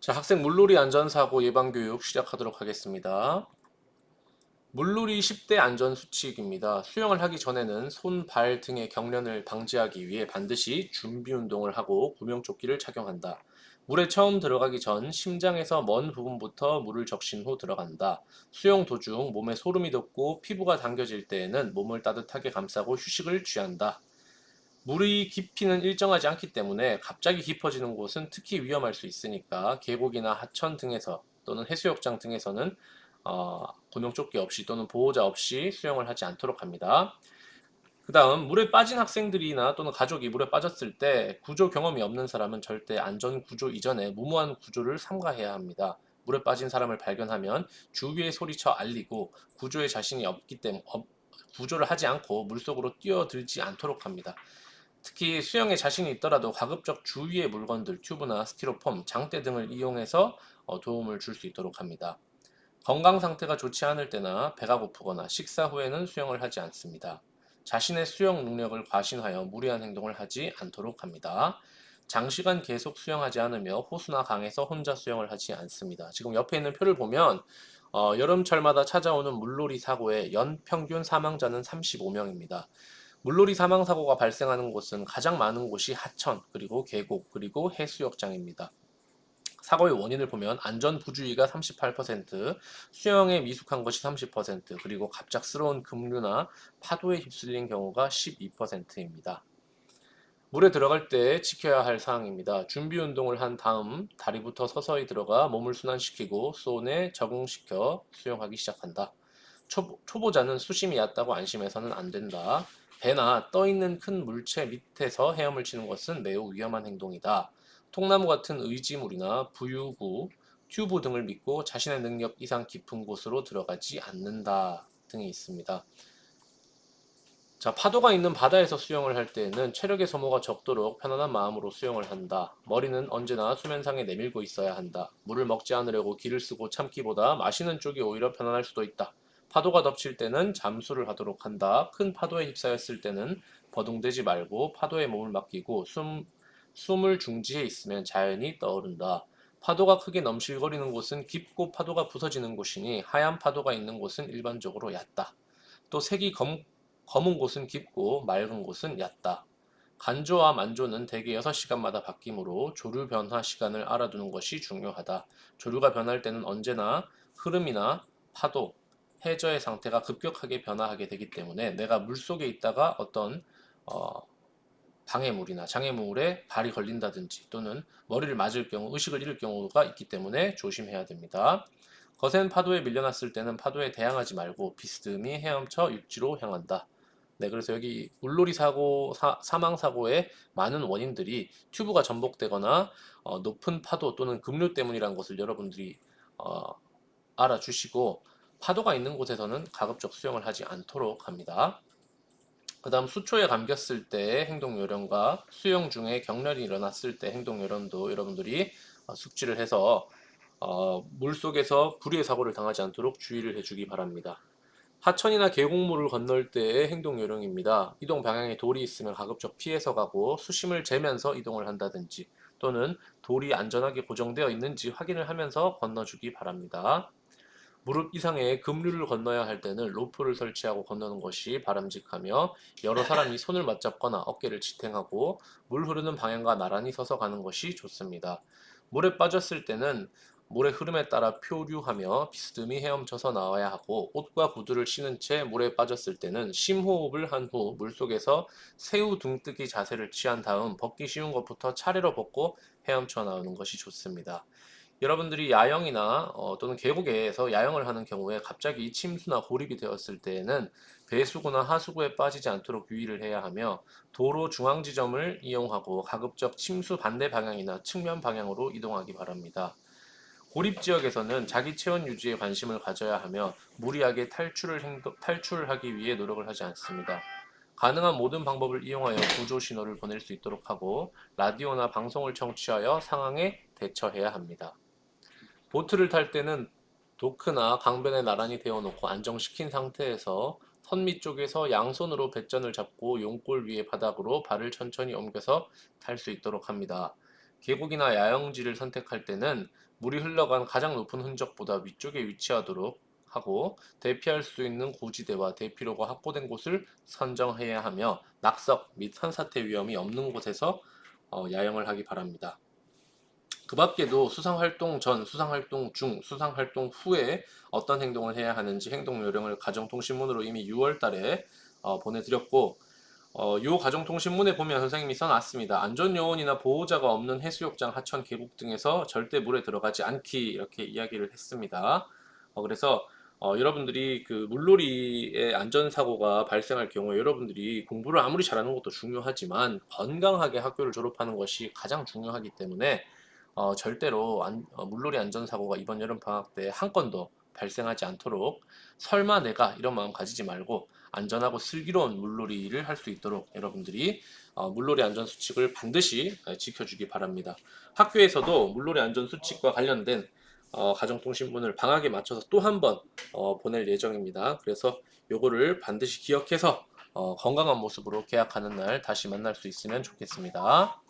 자, 학생 물놀이 안전사고 예방교육 시작하도록 하겠습니다. 물놀이 10대 안전수칙입니다. 수영을 하기 전에는 손, 발 등의 경련을 방지하기 위해 반드시 준비 운동을 하고 구명조끼를 착용한다. 물에 처음 들어가기 전 심장에서 먼 부분부터 물을 적신 후 들어간다. 수영 도중 몸에 소름이 돋고 피부가 당겨질 때에는 몸을 따뜻하게 감싸고 휴식을 취한다. 물의 깊이는 일정하지 않기 때문에 갑자기 깊어지는 곳은 특히 위험할 수 있으니까 계곡이나 하천 등에서 또는 해수욕장 등에서는 구명조끼 없이 또는 보호자 없이 수영을 하지 않도록 합니다. 그 다음 물에 빠진 학생들이나 또는 가족이 물에 빠졌을 때 구조 경험이 없는 사람은 절대 안전 구조 이전에 무모한 구조를 삼가해야 합니다. 물에 빠진 사람을 발견하면 주위에 소리쳐 알리고 구조에 자신이 없기 때문에 구조를 하지 않고 물속으로 뛰어들지 않도록 합니다. 특히 수영에 자신이 있더라도 가급적 주위의 물건들, 튜브나 스티로폼, 장대 등을 이용해서 도움을 줄 수 있도록 합니다. 건강 상태가 좋지 않을 때나 배가 고프거나 식사 후에는 수영을 하지 않습니다. 자신의 수영 능력을 과신하여 무리한 행동을 하지 않도록 합니다. 장시간 계속 수영하지 않으며 호수나 강에서 혼자 수영을 하지 않습니다. 지금 옆에 있는 표를 보면 여름철마다 찾아오는 물놀이 사고의 연평균 사망자는 35명입니다. 물놀이 사망 사고가 발생하는 곳은 가장 많은 곳이 하천, 그리고 계곡, 그리고 해수욕장입니다. 사고의 원인을 보면 안전 부주의가 38%, 수영에 미숙한 것이 30%, 그리고 갑작스러운 급류나 파도에 휩쓸린 경우가 12%입니다. 물에 들어갈 때 지켜야 할 사항입니다. 준비 운동을 한 다음 다리부터 서서히 들어가 몸을 순환시키고 수온에 적응시켜 수영하기 시작한다. 초보자는 수심이 얕다고 안심해서는 안 된다. 배나 떠 있는 큰 물체 밑에서 헤엄을 치는 것은 매우 위험한 행동이다. 통나무 같은 의지물이나 부유구, 튜브 등을 믿고 자신의 능력 이상 깊은 곳으로 들어가지 않는다 등이 있습니다. 자, 파도가 있는 바다에서 수영을 할 때에는 체력의 소모가 적도록 편안한 마음으로 수영을 한다. 머리는 언제나 수면상에 내밀고 있어야 한다. 물을 먹지 않으려고 기를 쓰고 참기보다 마시는 쪽이 오히려 편안할 수도 있다. 파도가 덮칠 때는 잠수를 하도록 한다. 큰 파도에 휩싸였을 때는 버둥대지 말고 파도에 몸을 맡기고 숨을 중지해 있으면 자연히 떠오른다. 파도가 크게 넘실거리는 곳은 깊고 파도가 부서지는 곳이니 하얀 파도가 있는 곳은 일반적으로 얕다. 또 검은 곳은 깊고 맑은 곳은 얕다. 간조와 만조는 대개 6시간마다 바뀌므로 조류 변화 시간을 알아두는 것이 중요하다. 조류가 변할 때는 언제나 흐름이나 파도, 해저의 상태가 급격하게 변화하게 되기 때문에 내가 물속에 있다가 어떤 어, 방해물이나 장애물에 발이 걸린다든지 또는 머리를 맞을 경우 의식을 잃을 경우가 있기 때문에 조심해야 됩니다. 거센 파도에 밀려났을 때는 파도에 대항하지 말고 비스듬히 헤엄쳐 육지로 향한다. 네, 그래서 여기 물놀이 사망 사고의 많은 원인들이 튜브가 전복되거나 높은 파도 또는 급류 때문이라는 것을 여러분들이 어, 알아주시고 파도가 있는 곳에서는 가급적 수영을 하지 않도록 합니다. 그 다음 수초에 감겼을 때 행동 요령과 수영 중에 경련이 일어났을 때 행동 요령도 여러분들이 숙지를 해서 물속에서 불의의 사고를 당하지 않도록 주의를 해주기 바랍니다. 하천이나 계곡물을 건널 때의 행동 요령입니다. 이동 방향에 돌이 있으면 가급적 피해서 가고 수심을 재면서 이동을 한다든지 또는 돌이 안전하게 고정되어 있는지 확인을 하면서 건너주기 바랍니다. 무릎 이상의 급류를 건너야 할 때는 로프를 설치하고 건너는 것이 바람직하며 여러 사람이 손을 맞잡거나 어깨를 지탱하고 물 흐르는 방향과 나란히 서서 가는 것이 좋습니다. 물에 빠졌을 때는 물의 흐름에 따라 표류하며 비스듬히 헤엄쳐서 나와야 하고 옷과 구두를 신은 채 물에 빠졌을 때는 심호흡을 한 후 물속에서 새우 둥뜨기 자세를 취한 다음 벗기 쉬운 것부터 차례로 벗고 헤엄쳐 나오는 것이 좋습니다. 여러분들이 야영이나 또는 계곡에서 야영을 하는 경우에 갑자기 침수나 고립이 되었을 때에는 배수구나 하수구에 빠지지 않도록 유의를 해야 하며 도로 중앙 지점을 이용하고 가급적 침수 반대 방향이나 측면 방향으로 이동하기 바랍니다. 고립 지역에서는 자기 체온 유지에 관심을 가져야 하며 무리하게 탈출하기 위해 노력을 하지 않습니다. 가능한 모든 방법을 이용하여 구조 신호를 보낼 수 있도록 하고 라디오나 방송을 청취하여 상황에 대처해야 합니다. 보트를 탈 때는 도크나 강변에 나란히 대어놓고 안정시킨 상태에서 선미 쪽에서 양손으로 배전을 잡고 용골 위의 바닥으로 발을 천천히 옮겨서 탈 수 있도록 합니다. 계곡이나 야영지를 선택할 때는 물이 흘러간 가장 높은 흔적보다 위쪽에 위치하도록 하고 대피할 수 있는 고지대와 대피로가 확보된 곳을 선정해야 하며 낙석 및 산사태 위험이 없는 곳에서 야영을 하기 바랍니다. 그 밖에도 수상활동 전, 수상활동 중, 수상활동 후에 어떤 행동을 해야 하는지 행동 요령을 가정통신문으로 이미 6월 달에 보내드렸고 요 가정통신문에 보면 선생님이 써놨습니다. 안전요원이나 보호자가 없는 해수욕장, 하천, 계곡 등에서 절대 물에 들어가지 않기 이렇게 이야기를 했습니다. 그래서 여러분들이 그 물놀이의 안전사고가 발생할 경우에 여러분들이 공부를 아무리 잘하는 것도 중요하지만 건강하게 학교를 졸업하는 것이 가장 중요하기 때문에 절대로 물놀이 안전사고가 이번 여름 방학 때 한 건도 발생하지 않도록 설마 내가 이런 마음 가지지 말고 안전하고 슬기로운 물놀이를 할 수 있도록 여러분들이 물놀이 안전 수칙을 반드시 지켜주기 바랍니다. 학교에서도 물놀이 안전 수칙과 관련된 가정통신문을 방학에 맞춰서 또 한 번 보낼 예정입니다. 그래서 요거를 반드시 기억해서 건강한 모습으로 개학하는 날 다시 만날 수 있으면 좋겠습니다.